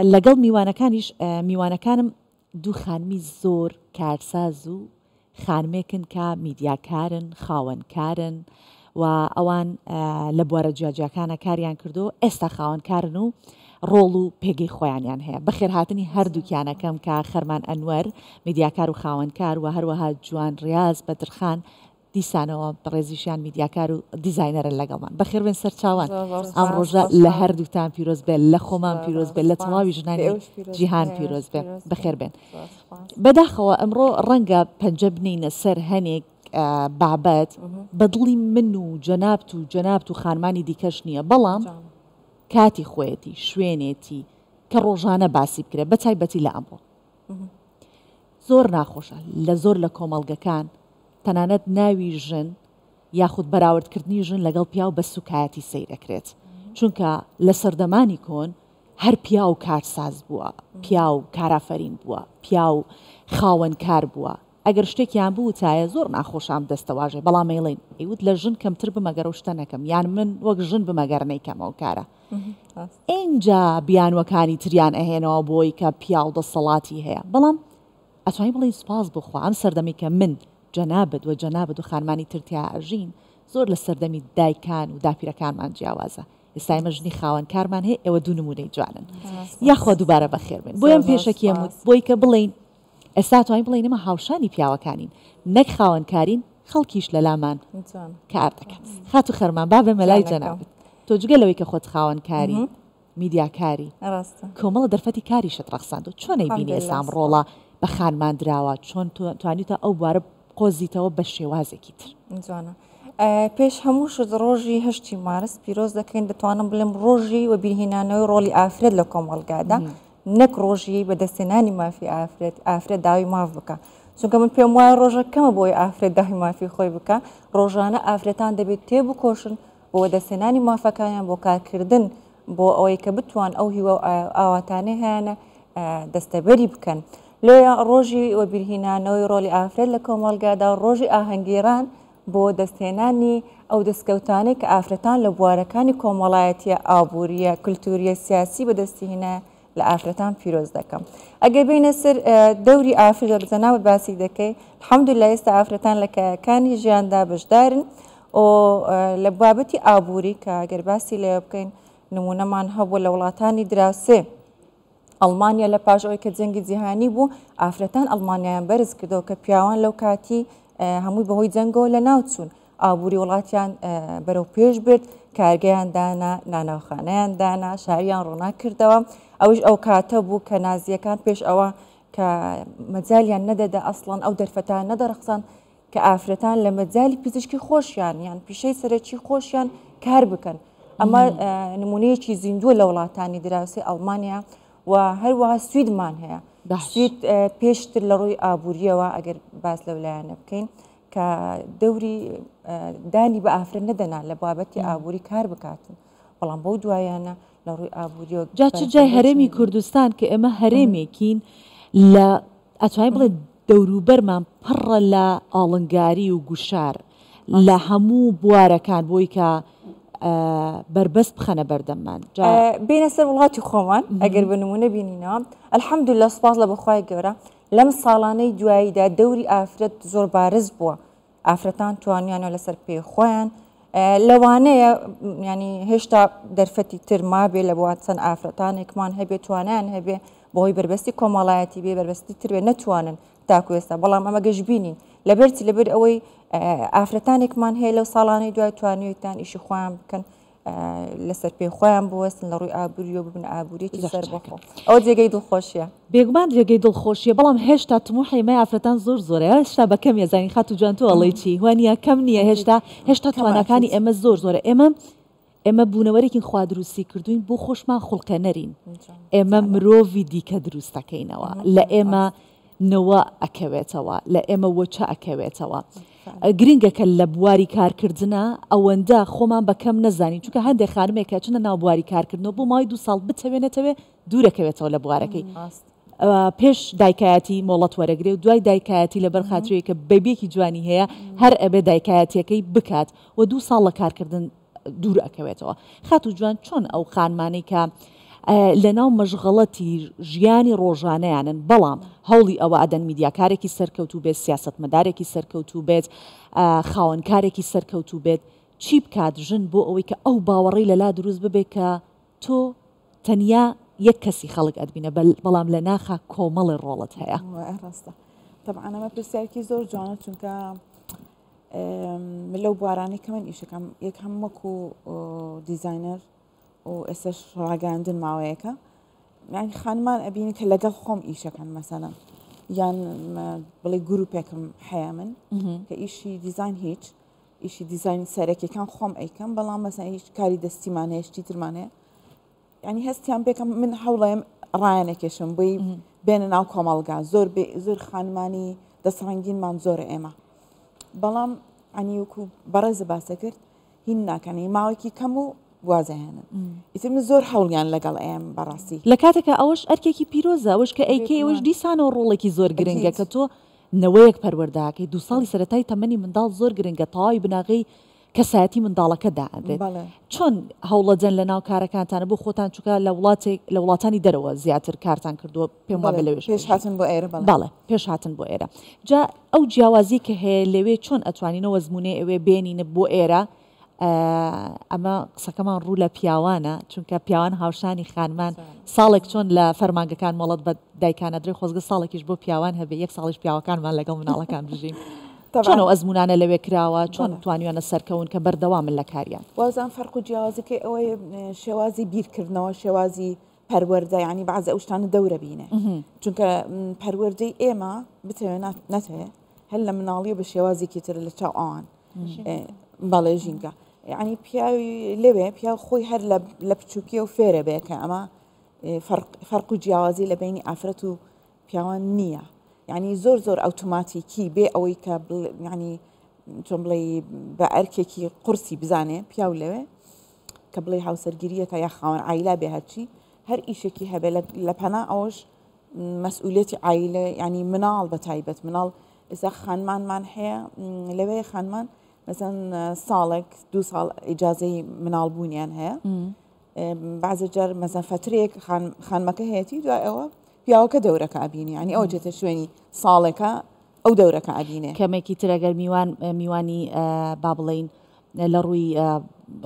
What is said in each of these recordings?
لەگەڵ میوانەکانیش میوانەکانم دوو خانمی زۆر کارساز و خانمێکن کە میدیاکارن خاوەنکارن و ئەوان لە بوارە جیاجیاکانە کاریان کردو ئێستا خاوەنکارن و ڕۆڵ و پێگەی خۆیانیان هەیە بەخێرهاتنی هەردووکیانەکەم کە خەرمان ئەنوەر میدیاکار و خاوەنکار و هەروەها جوان ڕاز بەدرخان دیسانەوە بەڕێزیشیان میدیاکار و دیزاینەرە لەگەڵمان بەخێربێن سەرچاوان ئەم ڕۆژە لە هەردووتان پیرۆز بێت لە خۆمان پیرۆز بێت لە تەواوی ژنانی جیهان پیرۆز بێت بەخێربێن بەداخەوە ئەمڕۆ ڕەنگە پەنجە بنینە سەر هەنێک بابەت بەدڵی من و جەنابت و خانمانی دیکەش نییە بەڵام کاتی خۆیەتی شوێنێتی کە ڕۆژانە باسی بکرێ بە تایبەتی لە ئەمڕۆ زۆر ناخۆشە لە زۆر لە کۆمەڵگەکان تەنانەت ناوی ژن یاخود بەراوردکردنی ژن لەگەڵ پیا و بە سوکایەتی سەیرەکرێت چونکە لە سەردەمانی کۆن هەر پیا و کارساز بووە پیا و کارافەرین بووە پیا و خاوەنکار بووە ئەگەر شتێکیان بوو تایە زۆر ناخۆشام دەستەواژێ بەڵام مەڵین ئەیوت لە ژن کەمتر بمەگەرە و شتە نەکەم یان من وەک ژن بمەگەرنەی کەمەوە کارە اینجا بیانوەکانی تریان ئەهێنەوە بۆی کە پیا و دەسەڵاتی هەیە بەڵام ئەتوانی بڵین سوپاس بخوا ئەم سەردەمی کە من جەنابەت و خانمانی ترتیا ئەژین زۆر لە سەردەمی دایکان و داپیرەکانمان جیاوازە ئێستا ئێمە ژنی خاوەنکارمان هەیە ئێوە دوو نمونەی جوانن یاخوا دووبارە بەخێربێن بۆ ئەم پێشەکی ئەموت بۆی کە بڵین ئێستا توانین بڵین ئێمە هاوشانی پیاوەکانین نەک خاوەنکارین خەڵکیش لە لامان کار دەکەن خات و خەرمان با بێمە لای جەنابەت تۆ جگە لەوەی کە خۆت خاوەنکاری میدیاکاری کۆمەڵە دەرفەتی کاریشت ڕەخساند و چۆنەی بینی ئێستا ئەم ڕۆڵە بە خانمان دراوە چۆن توانیتە ئەو بوارە قۆزیتەوە بە شێوازێکی تر جوانە پێش هەموو شت ڕۆژی هەشتی مارس پیرۆز دەکەین دەتوانم بڵێم ڕۆژی و بیرهێنانەوەی ڕۆڵی ئافرەت لە کۆمەڵگادا نەک ڕۆژی بەدەستێنانی مافی ئافرەت داوی ماف بکە چونکە من پێم وایە ڕۆژەکەمە بۆی ئافرەت داوی مافی خۆی بکە ڕۆژانە ئافرەتان دەبێت تێبکۆشن بۆ دەستێنانی مافەکانیان بۆ کارکردن بۆ ئەوەی کە بتوان ئەو هیوە ئاواتانەی هیانە دەستەبەری بکەن لێە ڕۆژی وەبیرهێنانەوەی ڕۆلی ئافرەت لە کۆمەڵگادا ڕۆژی ئاهەنگێران بۆ دەستهێنانی ئەو دەستکەوتانەی کە ئافرەتان لە بوارەکانی کۆمەڵایەتیە ئابوووریە کولتوریە سیاسی بەدەستیهێنە لە ئافرەتان پیرۆز دەکەم ئەگەر بینە سەر دەوری ئافرەت بزەناوت باسی دەکەی الحەمدولillah ئێستا ئافرەتان لە کایەکانی ژیاندا بەشدارن لە بابەتی ئابووری کە ئەگەر باسی لێ بکەین نمونەمان هەبوو لە وڵاتانی دراوسێ ئەڵمانیا لە پاش ئەوەی کە جەنگی جیهانی بوو ئافرەتان ئەڵمانیایان بەرز کردەوە کە پیاوان لەو کاتی هەمووی بەهۆی جەنگەوە لە ناوچوون ئابووری وڵاتیان بەرەو پێش برد کارگەیان دانا ناناوخانەیان دانا شاریان ڕوونا کردەوە ئەوش ئەو کاتە بوو کە نازیەکان پێش ئەوە کە مەجالیان نەدەدا ئەسڵان ئەو دەرفەتان نەدەڕخسان کە ئافرەتان لە مەجای پزیشکی خۆشیان یان پیشەی سەرەکی خۆشیان کار بکەن ئەمە نمونەیەکی زیندووە لە وڵاتانی دراوسێ ئەڵمانیا و هەروەها سویدمان هەیە سوید پێشتر لە ڕووی ئابوووریەوە ئەگەر باس لەولایەنە بکەین کە دەوری دانی بە ئافرەت نەدەنا لە بابەتی ئابووری کار بکاتن بەڵام بەو دوایانە لە ڕووی ئابووریەوە جاچ جای هەرێمی کوردستان کە ئێمە هەرێمێکین لە ئەتوانین بڵێ دەوروبەرمان پڕە لە ئاڵنگاری و گوشار لە هەموو بوارەکان بۆی کە بربەست بخەنە بەردەممان بینە سەر وڵاتی خۆمان ئەگەر بە نمونە بینینەوە الحەمدولillah سوپاس لە بەخوای گەورە لەم ساڵانەی دواییدا دەوری ئافرەت زۆر بارز بووە ئافرەتان توانیانەوە لەسەر پێخۆیان لەوانەیە ینی هێشتا دەرفەتی تر مابێ لە بۆ چەند ئافرەتانێکمان هەبێت توانیان هەبێ بۆی بربەستی کۆمەڵایەتی بێ بربەستی تر بێ نەتوانن تاکو ئێستا بەڵام ئەمە گەشببینین لەبەرچی لەبەر ئەوەی ئافرەتانێکمان هەیە لەو ساڵانەی دوای توانیویتان ئیشی خۆیان بکەن لەسەر پێخۆیان بوەستن لە ڕووی ئابووری و ببن ئابووریەکی سەر بەخۆ ئەو جێگەی دڵخۆشیە بێگومان جێگەی دڵخۆشیە بەڵام هێشتا تموحی مای ئافرەتان زۆر زۆرە هێشتا بەکەم ێزانی خات و جوان تۆ ئەڵێی چی وانە کەم نییە هێشتا توانەکانی ئێمە زۆر زۆرە ئێمە بوونەوەرێکی خوا دروستی کردوین بۆ خۆشمان خوڵقە نەرین ئێمە مرۆڤی دیکە دروستەکەینەوە لە ئێمە نەوە ئەکەوێتەوە لە ئێمە وەچە ئەکەوێتەوە گرنگەکە لە بواری کارکردنە ئەوەندە خۆمان بەکەم نەزانین چونکە هەندێک خانمێکە چونە ناو بواری کارکردنەوە بۆ ماوەی 2 ساڵ بتەوێنێتەوە دوورەکەوێتەوە لە بوارەکەی پێش دایکایەتی مۆڵەت وەرەگرێ و دوای دایکایەتی لەبەر خاترەیەکە بەبێکی جوانی هەیە هەر ئەبێ دایکایەتیەکەی بکات و 2 ساڵ لە کارکردن دوور ئەکەوێتەوە خات و جوان چۆن ئەو خانمانەی کە لەناو مەشغەڵەتی ژیانی ڕۆژانەیانن بەڵام هەوڵی ئەوە ئەدەن میدیاکارێکی سەرکەوتوو بێت سیاسەتمەدارێکی سەرکەوتوو بێت خاوەنکارێکی سەرکەوتوو بێت چی بکات ژن بۆ ئەوەی کە ئەو باوەڕی لەلا دروست ببێت کە تۆ تەنیا یەک کەسی خەڵک ئەدبینە بەڵام لە ناخە کۆمەڵی ڕۆڵت هەیە ڕاستە طبعا ئەمە پرسیارکی زۆر جوانە چونکە لەو بوارانەی کە من ئیشەکەم یەک هەم وەکو دیزاینەر و ئێستش ڕاگەاندن ماوەیەەکە یانی خانمان ئەبینی کە لەگەڵ خۆم ئیشەکەن مەسەنە یان بڵێ گروپێکم هەیە من کە ئیشی دیزاین هیچ ئیشی دیزاین سەرەکیەکان خۆم ئەیکەم بەڵام مەسەن هیچ کاری دەستیمانەیە شتی ترمانەیە ینی هەستیان پێکەم من هەوڵەیەم ڕایەنەکێشم بۆی بێنە ناو کۆمەڵگا زۆر خانمانی دەسڕنگینمان زۆرە ئێمە بەڵام ئەنی وەکو بەڕێزە باسە کرد هین ناکەنی ماوەیەکی کەم و وازەهێنن ئیتر من زۆر هەوڵیان لەگەڵ ئێم بەڕاستی لە کاتێکە ئەوەش ئەرکێکی پیرۆزە ئەوش کە ئەیکەی ئەوەش دیسانەوە ڕۆڵێکی زۆر گرنگە کە تۆ نەوەیەک پەروەرداکەی 2 ساڵی سەرەتای تەمەنی منداڵ زۆر گرنگە تەواوی بناغی کەسایەتی منداڵەکەدا ئەدێت چۆن هەوڵەجەن لە ناو کارەکانتانە بۆ خۆتان چووکە لە وڵاتانی دەرەوە زیاتر کارتان کردووە پێم وابێ لەوێش پێش هاتن بۆ ئێرە بەڵێ پێش هاتن بۆ ئێرە جا ئەو جیاوازی کە هەیە لەوێ چۆن ئەتوانینەوە زمونێ ئەوێ بێنینە بۆ ئێرە ئەمە قسەکەمان ڕوو لە پیاوانە چونکە پیاوان هاوشانی خانمان ساڵێک چۆن لە فەرمانگەکان مەڵەت بە دایکانە درێ خۆزگە ساڵێکیش بۆ پیاوان هەبێ 1 ساڵیش پیاوەکانمان لەگەڵ مناڵەکان بژین چۆنەوە ئەزمونانە لەوێ کراوە چۆن توانیوانە سەرکەون کە بەردەوامن لە کاریان وازان فەرق و جیاوازەکەی ئەوەی شێوازی بیرکردنەوە شێوازی پەروەردە ینی بەعزە ئەو شتانە دەورە بینێ چونکە پەروەردەی ئێمە بتەوێت نەتەوێت هەر لە مناڵی و بە شێوازێکی تر لە چاو ئەوان بەڵێ ژینگە یعنی پیاوی لەوێ پیا خۆی هەر لە بچووکی و فێرە بێ کە ئەمە فەرق و جیاوازی لە بینی ئافرەت و پیاوان نییە یعنی زۆر ئۆتۆماتیکی بێ ئەوەی کە ینی چۆن بڵێ بە ئەرکێکی قورسی بزانێ پیاو لەوێ کە بڵێ هاوسەرگیریەکە یا خاوەن عایلا بێ هەرچی هەر ئیشێکی هەبێ لە پەنا ئەوش مەسئولێتی عایلە ینی مناڵ بە تایبەت مناڵ ئێستا خانمانمان هەیە لەوێ خانمان مثلا ساڵێک 2 ساڵ ئیجازەی مناڵبوونیان هەیە بەعزە جار مەزەن فترەیەک خانمەکە هەیەی دوای ئەوە پیاوەکە دەورەکە ئەبینی ینی ئەوە جێتە شوێنی ساڵێکە ئەو دەورەکە ئەبینێ کەمێکی ترەگەر میوانی با بڵین لە ڕووی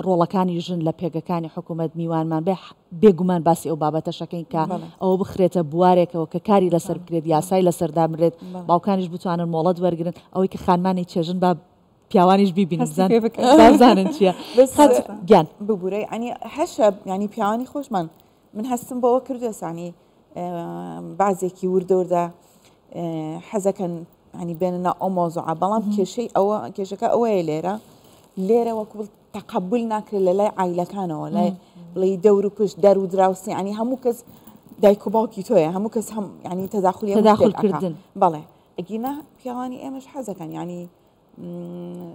ڕۆڵەکانی ژن لە پێگەکانی حکوومەت میوانمان بێگومان باسی ئەو بابەتە شەکەین کە ئەوە بخرێتە بوارێکەوە کە کاری لەسەر بکرێت یاسای لەسەردامرێت باوکانیش بتوانن مۆڵەت وەرگن ئەوەی کە خانمانی چێژن بە پیاوانیش بیبینزانن چییە گیان ببوورەی ئەنی هەشە ینی پیاوانی خۆشمان من هەستم بەوە کردوەسانی بازێکی وردەوردا حەزەکەن ینی بێنە ئەو مۆزوعە بەڵام کێشەکە ئەوەیە لێرە وەکو تەقبول ناکرێت لە لای عایلەکانەوە لای بڵێ دەور و پشت دەر و دراوسی ینی هەموو کەس دایک و باوکی تۆیە هەموو کەس هەم ینی تەداخولکردن بەڵێ ئەگینا پیاوانی ئێمەش حەزەکەن ینی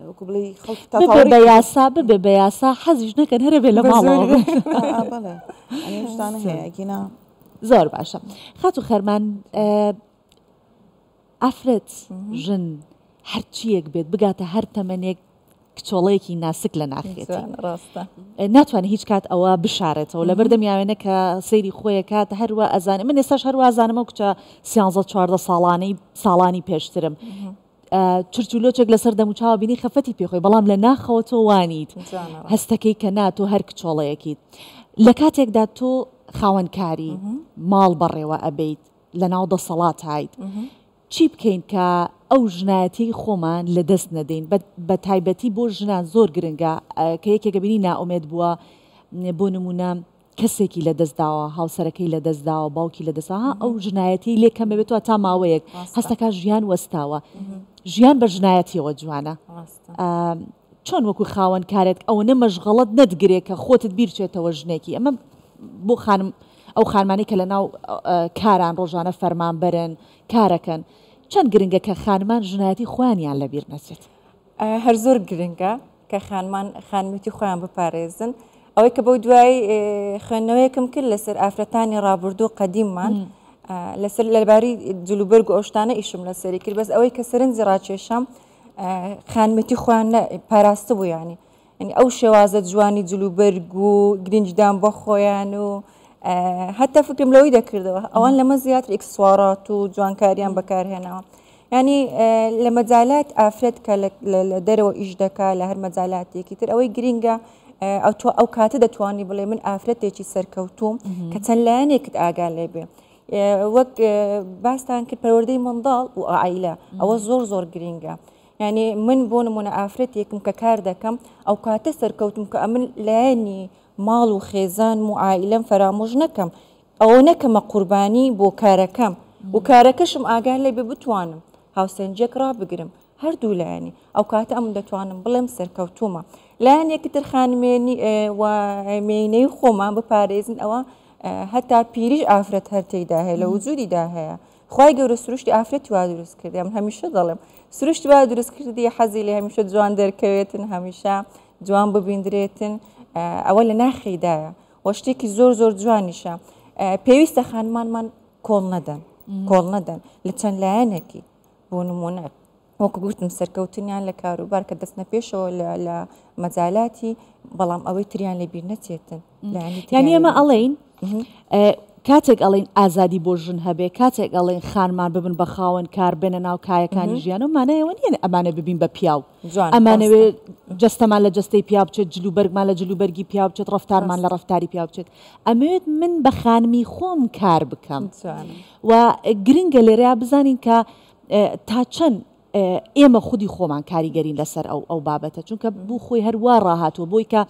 وەکو بڵێ بە یاسا ببێ بە یاسا حەزیش نەکەن هەرە بێ لە ماڵەوە بڵێ شتانە هەیە ئەگینا زۆر باشە خات و خەرمان ئافرەت ژن هەرچیەک بێت بگاتە هەر تەمەنێک کچۆڵەیەکی ناسک لە ناخێتی ناتوانێت هیچ کات ئەوە بشارێتەوە لە بەردەمیاوێنە کە سەیری خۆیە کات هەروە ئەزانێ من ئێستاش هەروە ئازانمە و کچە 13-14 ساڵانی پێشترم چرچولۆچێک لەسەر دەموچاوە بینی خەفەتی پێخۆی بەڵام لە ناخەوە تۆ وانیت هەستەکەی کە ناتۆ هەر کچۆڵەیەکیت لە کاتێکدا تۆ خاوەنکاری ماڵ بەڕێوە ئەبیت لە ناو دەسەڵات هایت چی بکەین کە ئەو ژنایەتی خۆمان لە دەست نەدەین بە تایبەتی بۆ ژنان زۆر گرنگە کە یەکێکە بینی نائومێد بووە بۆ نمونە کەسێکی لە دەستداوە هاوسەرەکەی لە دەستداوە باوکی لە دەستداوە ئەو ژنایەتی لێ کەمە بێتەوە تا ماوەیەک هەستەکە ژیان وەستاوە ژیان بە ژنایەتیەوە جوانە چۆن وەکو خاوەنکارێک ئەوە نەمەشغەڵەت نەدگرێت کە خۆتت بیرچێتەوە ژنێکی ئەمە بۆ خانم ئەو خانمانی کە لە ناو کاران ڕۆژانە فەرمان بەرن کارەکەن چەند گرنگە کە خانمان ژنایەتی خۆیانیان لەبیر نەچێت هەر زۆر گرنگە کە خانمەتی خۆیان بپارێزن ئەوەی کە بۆ دوای خوێندنەوەیەکم کرد لەسەر ئافرەتانی ڕابردوو قەدیممان لەسەر لەباری جلوبەرگ و ئەوشتانە ئیشم لەسەری کرد بەس ئەوەی کە سەرنجی ڕاکێشام خانمەتی خۆیان پاراستە بوو ینی ئەو شێوازە جوانی جلوبەرگ و گرنجدان بۆ خۆیان و هەتا فکرم لەوەی دەکردەوە ئەوان لەمە زیاتر ئیکسسوارات و جوانکاریان بەکارهێناوە ینی لە مەجالات ئافرەت کە لە دەرەوە ئیش دەکا لە هەر مەجالاتێکی تر ئەوەی گرینگە ئەو کاتە دەتوانی بڵێ من ئافرەتێکی سەرکەوتوم کە چەند لایەنێکت ئاگا لێ بێ وەک باستان کرد پەروەردەی منداڵ و ئایلە ئەوە زۆر گرینگە ینی من بۆ نمونە ئافرەتێکم کە کار دەکەم ئەو کاتە سەرکەوتم کە ئەمن لایەنی ماڵ و خێزان و ئایلەم فەرامۆژ نەکەم ئەوە نەکەمە قوربانی بۆ کارەکەم و کارەکەشم ئاگا لێ بێ بتوانم هاوسەنجێک ڕابگرم هەردوو لایەنی ئەو کاتە ئەم دەتوانم بڵێم سەرکەوتومە لایەنێکی تر خانمێنی مێنەی خۆمان بپارێزن ئەوە هەتا پیریش ئافرەت هەر تێیدا هەیە لە وجودیدا هەیە خی گەورە سروشتی ئافرەتی وا دروست کردی من هەمیشە دەڵێم سروشتی وا دروست کردی حەزی لێ هەمیشە جوان دەرکەوێتن هەمیشە جوان ببیندرێتن ئەوە لە ناخیدایە وە شتێکی زۆر جوانیشە پێویستە خانمانمان کۆڵ نەدەن لە چەند لایەنێکی بۆ نمونە وەکو گوتم سەرکەوتنیان لە کاروبار کە دەستنە پێشەوە لە مەجالاتی بەڵام ئەوەی تریان لە بیر نەچێتن یعنی ئێمە ئەڵێین کاتێک ئەڵێن ئازادی بۆ ژن هەبێ کاتێک ئەڵێن خانمان ببن بە خاوەن کار بێنە ناو کایەکانی ژیان و مانایەوە نیە ئەمانە ببین بە پیاو ئەمانەوێت جستەمان لە جستەی پیا بچێت جلوبەرگمان لە جلوبەرگی پیا بچێت ڕفتارمان لە ڕفتاری پیا بچێت ئەمەوێت من بە خانمی خۆم کار بکەم و گرنگە لێرەیە بزانین کە تا چەند ئێمە خودی خۆمان کاریگەرین لەسەر ئەو بابەتە چونکە بوو خۆی هەروە ڕاهاتوە بۆی کە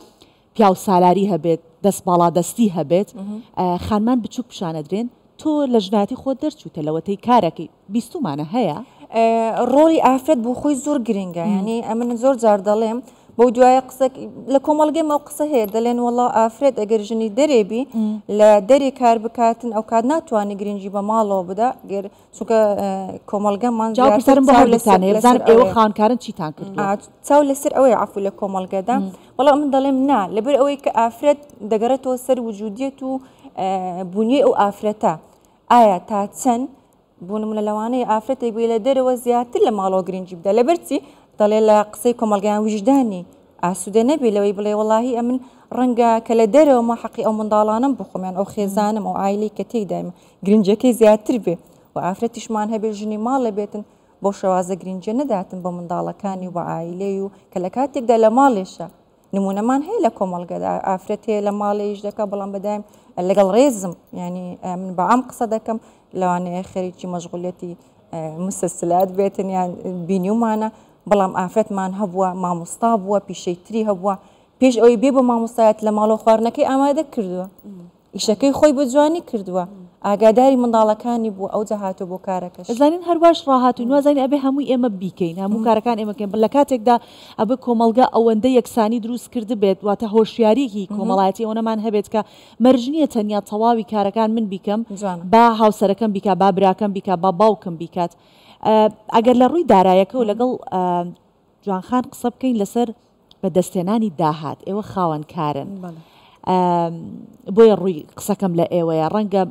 پیاو سالاری هەبێت دەست باڵا دەستی هەبێت خانمان بچووک پیشانەدرێن تۆ لە ژناتی خۆت دەرچوتە لەوەتەی کارەکەی بیستمانە هەیە ڕۆڵی ئافرەت بۆ خۆی زۆر گرنگە ینی ئەمن زۆر جار دەڵێم بۆ دوایە قسە لە کۆمەڵگەی ئەو قسە هەیە دەڵێن وەڵا ئافرەت ئەگەر ژنی دەرێبی لە دەری کار بکاتن ئەو کات ناتوانانی گرنگی بە ماڵەوە بدا گەر چونکە کۆمەڵگەمان بزانم ئێوە خاونکارن چیتان کرد چاو لەسەر ئەوەی عفو لە کۆمەڵگەدا وەڵام من دەڵێم نا لەبەر ئەوەی کە ئافرەت دەگەڕێتەوە سەر وجودیت و بوونیە ئەو ئافرەتە ئایا تا چەند بوونم لە لەوانەیە ئافرەتی بێ لە دەرەوە زیاتر لە ماڵەوە گرنگی بدە لەبەرچی دەڵێ لە قسەی کۆمەلگەیان وجدانی ئاسوودە نەبێ لەوەی بڵێ وڵاهی ئەمن ڕەنگە کە لە دەرەوەمە حەقی ئەو منداڵانم بخۆمیان ئەو خێزانم ئەو ئایلی کە تێیدایم گرنجەکەی زیاتر بێ و ئافرەتیشمان هەبێ ژنی ماڵە بێتن بۆ شەوازە گرنجە نەداتن بە منداڵەکانی و عایلەی و کە لە کاتێکدا لە ماڵێشە نمونەمان هەیە لە کۆمەڵگەدا ئافرەت هەیە لە ماڵێش دەکە بەڵام بەدایم لەگەڵ ڕێزم ینی من بە ئەم قسە دەکەم لەوانەیە خەریکی مەشغوڵەتی مسلسلات بێتن یان بینیومانە بەڵام ئافرەتمان هەبووە مامۆستا بووە پیشەیتری هەبووە پێش ئەوەی بێ بە مامۆستایەت لە ماڵۆ خواردنەکەی ئامادە کردووە ئیشەکەی خۆی بە جوانی کردووە ئاگاداری منداڵەکانی بوو ئەو جەهاتۆ بۆ کارەکەش زانین هەروەش ڕاهاتوون وازانی ئەبێ هەمووی ئێمە بیکەین هەموو کارەکان ئێمەکەین لە کاتێکدا ئەبێ کۆمەلگا ئەوەندە یەکسانی دروست کرده بێت واتە هۆشیاریکی کۆمەڵایەتی ئەوەمان هەبێت کە مەرجنیە تەنیا تەواوی کارەکان من بیکەم با هاوسەرەکەم بیکە با براکەم بیکە با باوکم بیکات ئەگەر لە ڕووی دارایەکە و لەگەڵ جوانخان قسە بکەین لەسەر بەدەستێنانی داهات ئێوە خاوەنکارن بۆیە ڕووی قسەکەم لە ئێوەیە ڕەنگە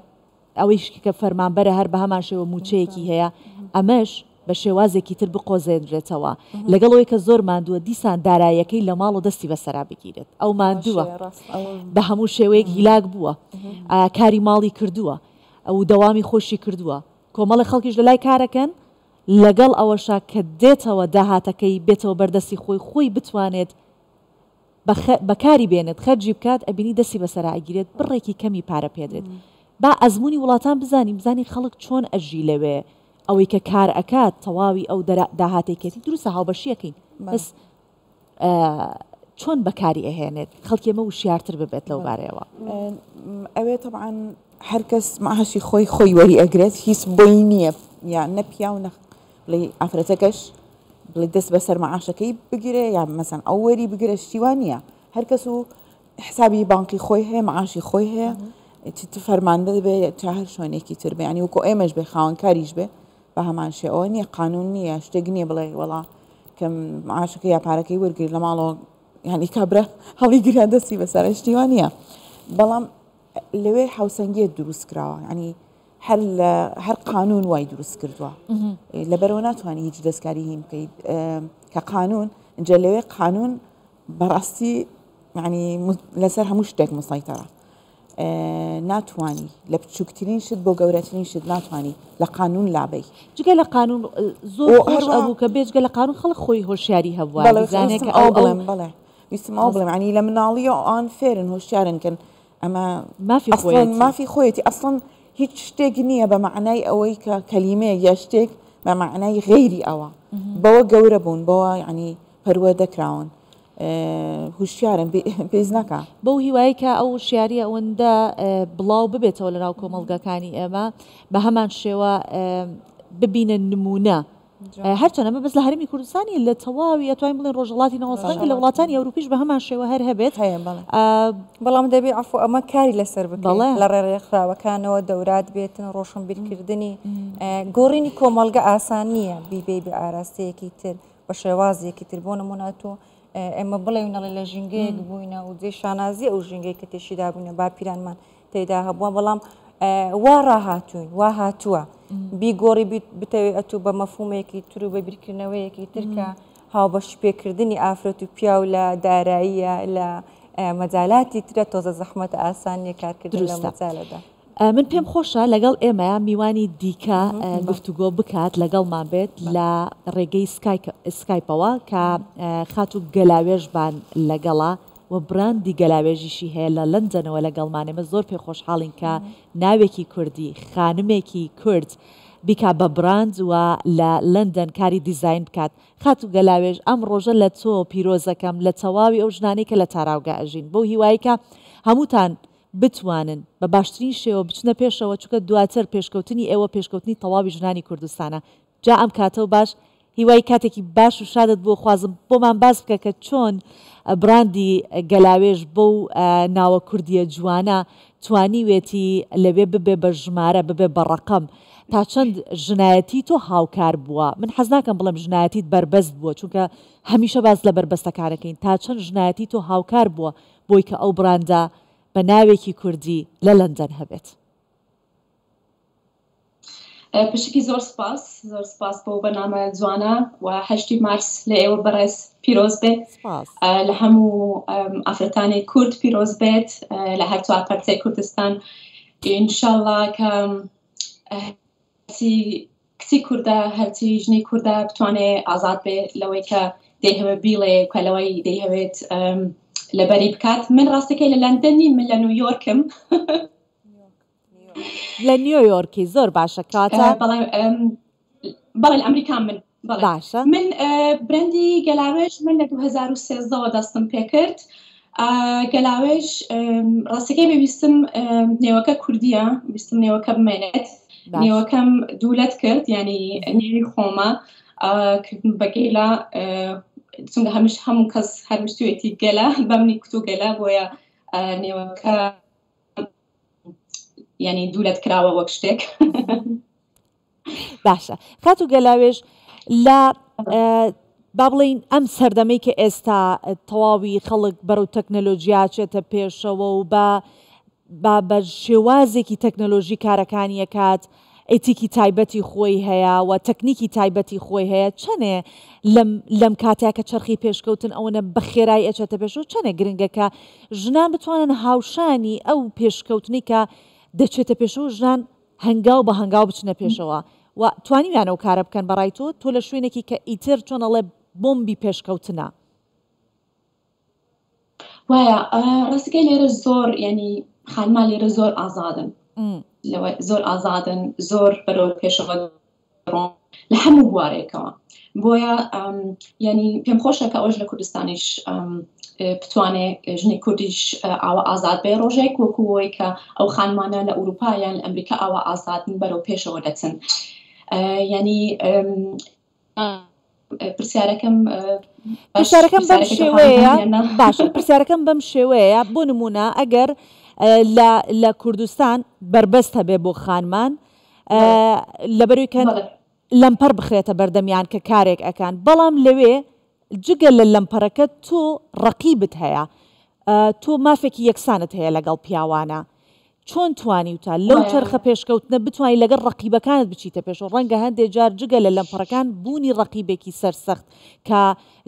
ئەوەیش کە فەرمانبەرە هەر بە هەمان شێوە موچەیەکی هەیە ئەمەش بە شێوازێکی تر بقۆزێنرێتەوە لەگەڵەوەی کە زۆر ماندووە دیسان دارایەکەی لە ماڵ و دەستی بەسەرا بگیرێت ئەو ماندووە بە هەموو شێوەیەک هیلاک بووە کاری ماڵی کردووە ئەو دەوامی خۆشی کردووە کۆمەڵی خەڵکیش لە لای کارەکەن لەگەڵ ئەوەشا کە دێتەوە داهاتەکەی بێتەوە بەردەستی خۆی بتوانێت بەکاری بێنێت خەرجی بکات ئەبینی دەستی بەسەرا ئەگیرێت بڕێکی کەمی پارە پێدرێت با ئەزمموی وڵاتان بزانی خەڵک چۆن ئەژی لەوێ ئەوەی کە کار ئەکات تەواوی ئەو داهاتێکێتی دروستە هاوبەشیەکەین بەس چۆن بەکاری ئەهێنێت خەڵکێمە وشیارتر ببێت لەو بارەیەوە ئەوێ طبعاً هەرکەس معاشی خۆی وەری ئەگرێت هیچ بۆی نییە یان نەپیا و بڵێ ئافرەتەکەش بڵێ دەست بەسەر معاشەکەی بگیرێ یان مەسەن ئەو وەری بگرێ شتیوان نییە هەرکەس و حسابی بانکی خۆی هەیە معاشی خۆی هەیە فەرمانده بێت تا هەر شوێنێکی تر بێ ینی وەکو ئێمەش بێ خاوەنکاریش بێ بە هەمان شێ ئەوە نییە قانون نییە شتێک نییە بڵێ وەڵا کە معاشەکەی یا پارەکەی وەرگیر لە ماڵەوە ینی کابرا هەڵی گریان دەستی بەسەر شتیوان نییە بەڵام لەوێ حوسەنگێت دروست کراوە ینی هەر قانون وای دروست کردووە لەبەرەوە ناتوانانی هیچ دەستکاری هیم بکەیت کە قانون اینجا لەوێ قانون بەڕاستی ینی لەسەر هەموو شتێک مسەیتەرە ناتوانی لە بچووکترین شت بۆ گەورەترین شت ناتوانی لە قانون لابەی جگە لە قانون زۆر خۆش ئەبوو کە بێجگە لە قانون خەڵک خۆی هۆشیاری هەبووە بزانێت ئەو بڵێم بڵێ ویستم ئەو بڵێم عنی لە مناڵی ئەوان فێرن هۆشیارنکەن ئەمە مافی خۆیەتی ئەسڵن هیچ شتێک نییە بە معنای ئەوەی کە کەلیمەیە یا شتێک بە معنای غێری ئەوە بەوە گەورە بوون بەوە ینی پەروەردەکراون هوشیارن پێز ناکە بەو هیوایی کە ئەو شیاری ئەوەندە بڵاو ببێتەوە لە ناو کۆمەڵگەکانی ئێمە بە هەمان شێوە ببینە نمونە هەرچەنە ئەمە بەس لە هەرمی کوردستانی لە تەواوی ئەتوانین بڵێن ڕۆژهڵاتی نەوەستەنگە لە وڵاتانی ئەوروپیش بە هەمان شێوە هەر هەبێت بەڵام دەبێ عفو ئەمە کاری لەسەر بکەڵێ لە ڕێڕێکخراوەکانەوە دەورات بێتن ڕۆشن بیرکردنی گۆڕینی کۆمەڵگە ئاسان نییە بیبێ بە ئاراستەیەکی تر بە شێوازیەکی تر بۆ نموناتۆ ئێمە بڵێونەڵێ لە ژینگەیەک بووینە و جێ شانازی ئەو ژینگەی کە تێشیدا بووینە با پیرانمان تێدا هەبووە بەڵام وا ڕاهاتووین وا هاتووە بیگۆڕی بتەوێت ئەتوو بە مەفهومێکی تر و بە بیرکردنەوەیەکی ترکە هاوبەش پێکردنی ئافرەت و پیا و لە داراییە لە مەجالاتی ترە تۆزە زەحمەتە ئاسانیە کارکردن لە مەجالەدا من پێم خۆشە لەگەڵ ئێمە میوانی دیکە گفتوگۆ بکات لەگەڵمان بێت لە ڕێگەی سکایپەوە کە خات و گەلاوێژبان لەگەڵا و براندی گەلاوێژیشی هەیە لە لەندەنەوە لەگەڵمانێمە زۆر پێ خۆشحاڵین کە ناوێکی کوردی خانمێکی کورد بیکا بە براند و لە لەندەن کاری دیزاین بکات خات و گەلاوێژ ئەم ڕۆژە لە تۆ پیرۆزەکەم لە تەواوی ئەو ژنانەی کە لە تاراوگا ئەژین بۆ هیوایی کە هەمووتان بتوانن بە باشترین شێوە بچنە پێشەوە چونکە دواتر پێشکەوتنی ئێوە پێشکەوتنی تەواوی ژنانی کوردستانە جا ئەم کاتەوە باش هیوای کاتێکی باش و شادت بۆ خوازم بۆمان باز بکە کە چۆن براندی گەلاوێژ بەو ناوە کوردیە جوانە توانیوێتی لەوێ ببێ بە ژمارە ببێ بە ڕەقەم تا چەند ژنایەتی تۆ هاوکار بووە من حەز ناکەم بڵێم ژنایەتیت بربەست بووە چونکە هەمیشە باز لە بربەستەکانەکەین تا چەند ژنایەتی تۆ هاوکار بووە بۆی کە ئەو براندا بە ناوێکی کوردی لە لەندەن هەبێت پشکی زۆر سپاس بۆ بەنامە جوانە و 8 مارس لە ئێوە بەڕێز پیرۆز بێت لە هەموو ئافرەتانی کورد پیرۆز بێت لە هەر چوار پەرچەی کوردستان ئینشاءڵڵا کە کچی کووردە هەرچی ژنی کووردە بتوانێت ئازاد بێت لەوەی کە دەیهەوێت بیڵێ کە لەوەی دەیهەوێت لەبەری بکات من ڕاستەکەی لە لەندەنی من لە نیویۆرکم لە نیویۆرکی زۆر باشە کاتە بەڵێ ئەمریکا من باشە من برندی گەلاوێژ من لە 2013ەوە دەستم پێ کرد گەلاوێژ ڕاستەکەی بویستم نێوەکە کوردیە ویستم نێوەکە بمێنێت نێوەکەم دوولەت کرد ینی نێوی خۆمە کردن بەگەیلا چونکە هەموو کەس هەرمشتوێتی گەلە بەمنی کوتو گەلە بۆیە نێوەکە ینی دوولەت کراوە وەک شتێک باشە خات و گەلاوێژ لە با بڵین ئەم سەردەمەی کە ئێستا تەواوی خەڵک بەرەو تەکنەلۆژیا چێتە پێشەوە و بە شێوازێکی تەکنەلۆژی کارەکانی یەکات ئەیتیکی تایبەتی خۆی هەیە و تەکنیکی تایبەتی خۆی هەیە چەنێ لەم کاتیا کە چرخی پێشکەوتن ئەوەنە بە خێرایی ئەچێتە پێشەوە چەنێ گرنگەکە ژنان بتوانن هاوشانی ئەو پێشکەوتنی کە دەچێتە پێشەوە ژنان هەنگاو بە هەنگاو بچنە پێشەوە و توانیویانە و کارە بکەن بەڕای تۆ لە شوێنێکی کە ئیتر چۆنەڵێ بۆمبی پێشکەوتنە وایە ڕاستەکەی لێرە زۆر ینی خانمان لێرە زۆر ئازادن زۆر ئازادن زۆر بەرەو پێشەوە لە هەموو بوارێکەوە بۆیە ینی پێم خۆشە کە ئەوش لە کوردستانیش بتوانێت ژنی کوردیش ئاوە ئازاد بێ ڕۆژێک وەکوەوەی کە ئەو خانمانە لە ئەوروپا یان لە ئەمریکا ئاوە ئازادن بەرەو پێشەوە دەچن ینی پرسیارەکەم بەم شێوەیە باشە پرسیارەکەم بەم شێوەیە بۆ نمونە ئەگەر لە کوردستان بربەست هەبێ بۆ خانمان لەبەروی کە لەمپەر بخرێتە بەردەمیان کە کارێک ئەکان بەڵام لەوێ جگە لە لەمپەرەکە تۆ ڕەقیبت هەیە تۆ مافێکی یەکسانت هەیە لەگەڵ پیاوانە چۆن توانیوتە لەو چرخە پێشکەوتنە بتوانانی لەگەڵ ڕقیبەکانت بچیتە پێشەوە ڕەنگە هەندێک جار جگە لە لەمپەڕەکان بوونی ڕقیبێکی سەرسەخت کە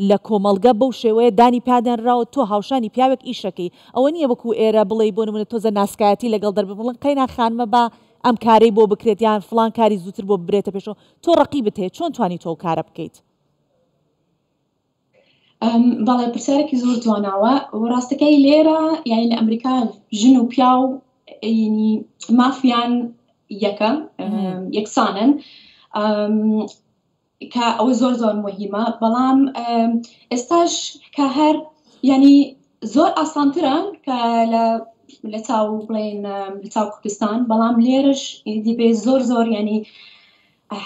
لە کۆمەڵگە بەو شێوەیە دانی پادانراوە تۆ هاوشانی پیاوێک ئیشەکەی ئەوە نییە وەکو ئێرە بڵێ بۆ نمونە تۆزە ناسکایەتی لەگەڵ دەربێ بڵێن قەینا خانمە بە ئەم کارەی بۆ بکرێت یان فڵان کاری زووتر بۆ ببرێتە پێشەوە تۆ ڕقیبت هەیە چۆن توانی تۆ کارە بکەیت؟ بەڵێ پرسیارێکی زۆر جواناوە ڕاستەکەی لێرە یعنی لە ئەمریکا ژن و پیا و مافیان یەکە یەکسانن کە ئەوە زۆر زۆر مهمە بەڵام ئێستاش کە هەر ینی زۆر ئاسانترە کە لە چاو بڵێن لە چاو کوردستان بەڵام لێرەش دیبێ زۆر زۆر ینی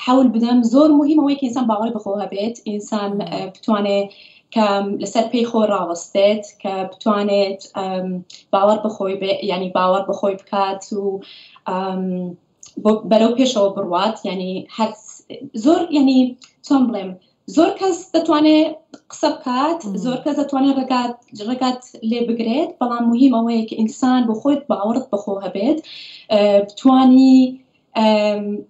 حەول بدەم زۆر مهمەوەی کە ئینسان باوەڕی بەخۆ هەبێت ئینسان بتوانێت کە لەسەر پێی خۆ ڕاوەستێت کە بتوانێت باوەڕ بەخۆی ینی باوەڕ بەخۆی بکات و بەرەو پێشەوە بڕوات ینی هەر زۆر ینی چۆن بڵێم زۆر کەس دەتوانێت قسە بکات زۆر کەس دەتوانێت ڕێگات لێ بگرێت بەڵام مهم ئەوەیە کە ئینسان بۆ خۆیت باوەڕت بەخۆ هەبێت بتوانی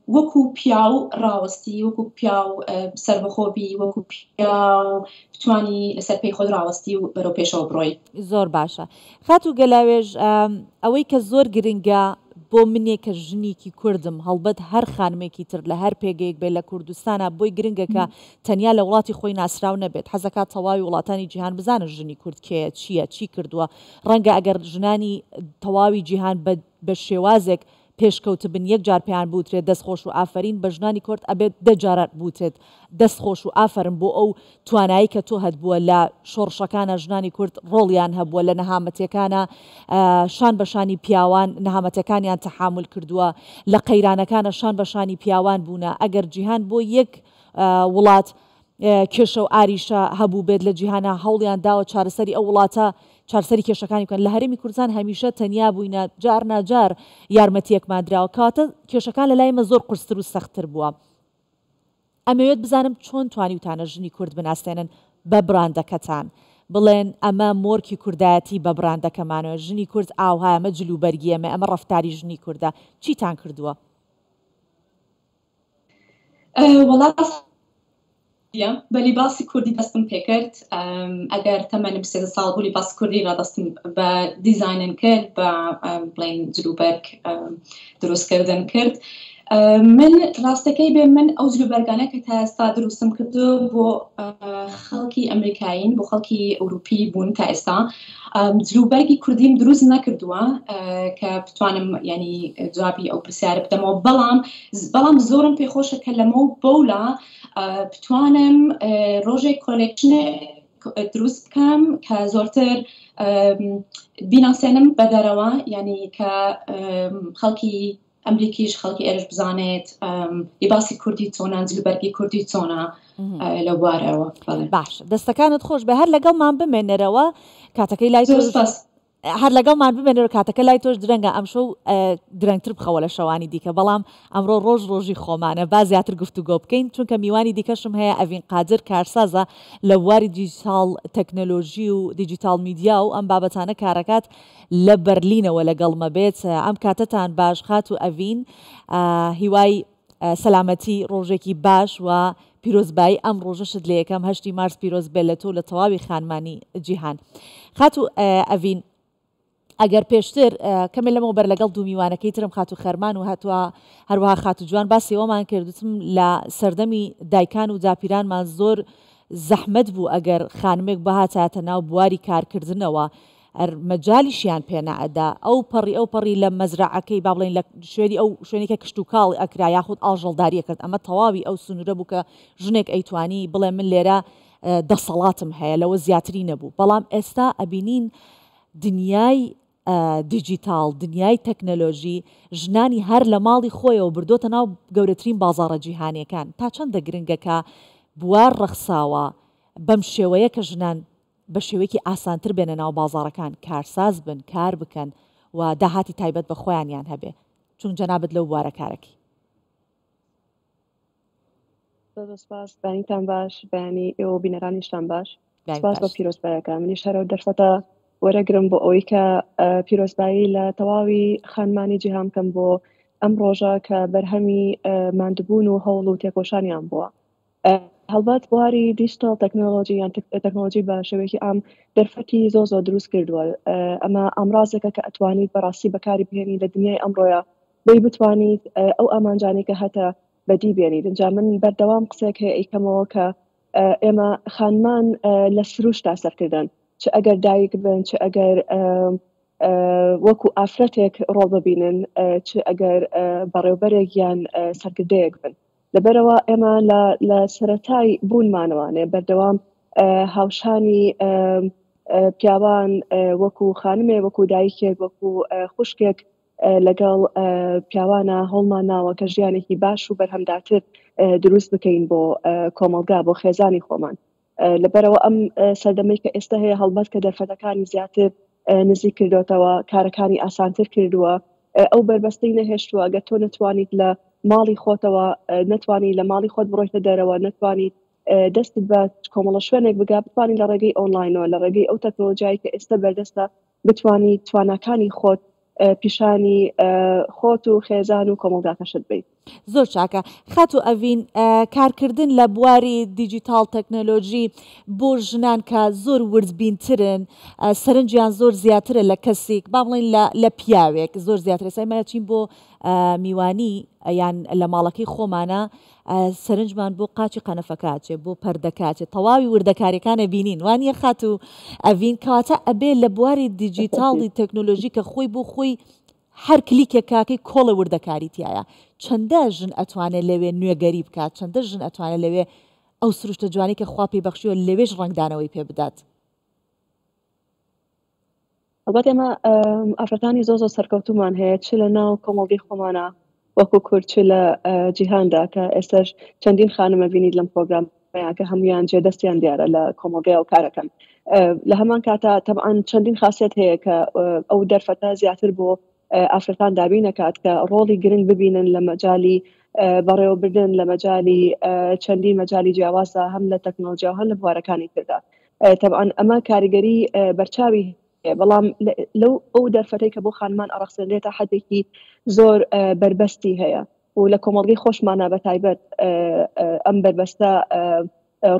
وەکو پیا و ڕاوەستی وەکو پیا و سەربەخۆبی وەکو پیا و بتوانی لەسەر پێی خۆت ڕاوەستی و بەرەو پێشەوە بڕۆی زۆر باشە خات و گەلاوێژ ئەوەی کە زۆر گرنگە بۆ منێک کە ژنێکی کوردم هەڵبەت هەر خانمێکی تر لە هەر پێگەیەک بێت لە کوردستانە بۆی گرنگەکە تەنیا لە وڵاتی خۆی ناسراو نەبێت حەزەکات تەواوی وڵاتانی جیهان بزانن ژنی کورد کێیە چییە چی کردووە ڕەنگە ئەگەر ژنانی تەواوی جیهان بە شێوازێک پێشکەوت بن یەک جار پێیان بوترێت دەستخۆش و ئافرین بە ژنانی کورد ئەبێت دەجارات بوترێت دەستخۆش و ئافرن بۆ ئەو توانایی کە تۆ هەبووە لە شۆڕشەکانە ژنانی کورد ڕۆڵیان هەبووە لە نەهامەتەکانە شان بەشانی پیاوان نەهامەتەکانیان تەحامل کردووە لە قەیرانەکانە شان بەشانی پیاوان بوونە ئەگەر جیهان بۆ یەک وڵات کێشە و ئاریشە هەبوو بێت لە جیهانە هەوڵیان داوە چارەسەری ئەو وڵاتە چارسەری کێشەکانی بکەن لە هەرێمی کوردستان هەمیشە تەنیا بووینە جار ناجار یارمەتیەکمان درراوە کاتە کێشەکان لە لایمە زۆر قورستر و سەختتر بووە ئەمەوێت بزانم چۆن توانیوتانە ژنی کورد بناسێنن بە براندەکەتان بڵێن ئەمە مۆرکی کوردایەتی بە براندەکەمانەوە ژنی کورد ئاوها ئەمە جلوبەرگی ئەمە ڕەفتاری ژنی کووردە چیتان کردووە؟ بەلی باسی کوردی دەستم پێکرد ئەگەر تەمەنم 3 ساڵ بوو لیباسی کوردی ڕادەستم بە دیزاینن کرد بە بڵێن جلوبەرگ دروستکردن کرد من ڕاستەکەی بێ من ئەو جلوبەرگانە کە تا ئێستا دروستم کردو بۆ خەڵکی ئەمریکایین بۆ خەڵکی ئەوروپی بوون تا ئێستا جلوبەرگی کوردیم دروست نەکردووە کە بتوانم ینی جوابی ئەو پرسیارە بدەمەوە بەڵام زۆرم پێخۆشە کە لەمە بەولا بتوانم ڕۆژێک کۆلێکشنە دروست بکەم کە زۆرتر بیناسێنم بە دەرەوە ینی کە خەڵکی ئەمریکیش خەڵکی ئێرش بزانێت لیباسی کوردی چۆنە جلوبەرگی کوردی چۆنە لەو بوارەوە باش دەستەکانت خۆش بە هەر لەگەڵمان بمێنەرەوە کاتەکەی لای هەر لەگەڵمان ببێنەوە کاتەکە لای تۆش درەنگە ئەم شەو درەنگتر بخەوە لە شەوانی دیکە بەڵام ئەمڕۆ ڕۆژی خۆمانە با زیاتر گفتوگۆ بکەین چونکە میوانی دیکەشم هەیە ئەڤین قادر کارسازە لە بواری دیجیتال تەکنەلۆژی و دیجیتال میدیا و ئەم بابەتانە کارەکات لە بەرلینەوە لەگەڵمە بێت ئەم کاتتان باش خات و ئەڤین هیوای سەلامەتی ڕۆژێکی باش و پیرۆزبایی ئەم ڕۆژەشت لە یەکەم 8 مارس پیرۆز بێت لە تۆ لە تەواوی خانمانی جیهان خات و ئەڤین ئەگەر پێشتر کەمێ لەمەوە بەر لەگەڵ دوو میوانەکەی ترم خات و خەرمان و هاتووە هەروەها خات و جوان باسی ئەومان کردوتم لە سەردەمی دایکان و داپیرانمان زۆر زەحمەت بوو ئەگەر خانمێک بەهاتاتە ناو بواری کارکردنەوە مەجالیشیان پێنەئەدا ئەو پەڕی لە مەزرعەکەی با بڵێن لە شوێنی ئەو شوێنێکە کشت و کاڵی ئەکرا یاخود ئاژەڵداریە کرد ئەمە تەواوی ئەو سنوورە بوو کە ژنێک ئەیتوانی بڵێ من لێرە دەسەڵاتم هەیە لەوە زیاتری نەبوو بەڵام ئێستا ئەبینین دنیای دیجیتال دنیای تەکنەلۆژی ژنانی هەر لە ماڵی خۆیەوە بردۆتە ناو گەورەترین بازاڕە جیهانیەکان تا چەندە گرنگەکە بوار ڕەخساوە بەم شێوەیە کە ژنان بە شێوەیەکی ئاسانتر بێنە ناو بازاڕەکان کارساز بن کار بکەن و داهاتی تایبەت بە خۆیانیان هەبێ چون جەنابەت لەو بوارە کارەکەی سپاس بەیانیتان باش بەیانی ئێوە بینەرانیشتان باش سپاس بۆ پیرۆزبایەکە منیش هەرە دەرفەتە وەرەگرم بۆ ئەوەی کە پیرۆزبایی لە تەواوی خانمانی جیهان بکەم بۆ ئەم ڕۆژە کە بەرهەمی ماندبوون و هەوڵ و تێکۆشانیان بووە. هەڵبەت بواری دیجیتال تەکنۆلۆژی یان تەکنۆلۆژی بە شێوەیەکی ئام دەرفەتی زۆر دروست کردووە. ئەمە ئەمڕازێکە کە ئەتوانیت بەڕاستی بەکاری بهێنی لە دنیای ئەمڕۆیە بۆی بتوانیت ئەو ئامانجانەی کە هەتە بەدی بێنیت. اینجا من بەردەوام قسێک هەیە ئەیکەمەوە کە ئێمە خانمان لە سروشتا سەرکردن، چ ئەگەر دایک بن، چ ئەگەر وەکو ئافرەتێک ڕۆڵ ببینن، چ ئەگەر بەڕێوبەرێک یان سەرکردەیەک بن. لەبەرەوە ئێمە لە سەرەتای بوونمانەوانێ بەردەوام هاوشانی پیاوان وەکو خانمێ، وەکو دایکێک، وەکو خوشکێک لەگەڵ پیاوانە هەڵمان ناوە کە ژیانێکی باش و بەرهەمداتر دروست بکەین بۆ کۆمەلگا، بۆ خێزانی خۆمان. لەبەرەوە ئەم سەردەمەی کە ئێستا هەیە هەڵبەت کە دەرفەتەکانی زیاتر نزیک کردوێتەوە، کارەکانی ئاسانتر کردووە، ئەو بربەستەی نەهێشتووە. ئەگەر تۆ نتوانیت لە ماڵی خۆتەوە، نتوانی لە ماڵی خۆت بڕۆیتە دەرەوە، نتوانیت دەستت بە کۆمەڵە شوێنێک بگا، بتوانیت لە ڕێگەی ئۆنلاینەوە، لە ڕێگەی ئەو تەکنۆلۆژیایی کە ئێستا بەردەستە بتوانیت تواناکانی خۆت پیشانی خۆت و خێزان و کۆمەلگاکەشت بیت. زۆر چاکە. خات و ئەڤین، کارکردن لە بواری دیجیتال تەکنۆلۆژی بۆ ژنان کە زۆر وردبینترن، سەرنجیان زۆر زیاترە لە کەسێک، با بڵێن لە پیاوێک زۆر زیاترە. سایمەچین بۆ میوانی یان لە ماڵەکەی خۆمانە سەرنجمان بۆ قاچی قەنەفەکاتێ، بۆ پەردەکاتێ، تەواوی وردەکاریەکانە بینین، وانە خات و ئەڤین کاتە ئەبێ لە بواری دیجیتاڵی تەکنۆلۆژی کە خۆی بۆ خۆی هەر کلیکێک کاکەی کۆڵە وردەکاریتیایە. چەندە ژن ئەتوانێت لەوێ نوێگەری بکات، چەندە ژن ئەتوانێت لەوێ ئەو سروشتە جوانی کە خوا پێی بەخشیوە لەوێش ڕنگدانەوەی پێ بدات. ئەڵبەت ئێمە ئافرەتانی زۆر سەرکەوتومان هەیە، چ لە ناو کۆمەڵگەی خۆمانە وەکو کورد، چ لە جیهاندا، کە ئێستاش چەندین خانمە بینیت لەم پرۆگرامەیە کە هەمویان جێدەستیان دیارە لە کۆمەڵگەی و کارەکەن. لە هەمان کاتە تەبعاً چەندین خاصیت هەیە کە ئەو دەرفەتە زیاتر بۆ ئافرەتان دابین نەکات کە ڕۆڵی گرنگ ببینن لە مەجای بەڕێوەبردن، لە مەجای چەندین مەجای جیاوازە، هەم لە تەکنۆلۆژیا و هەم لە بوارەکانی تردا. تەبعاً ئەمە کاریگەری بەرچاوی، بەڵام لەو ئەو دەرفەتەی کە بۆ خانمان ئەڕەخسێنرێتە حدێکی زۆر بربەستی هەیە و لە کۆمەڵگەی خۆشمانە بەتایبەت ئەم بربەستە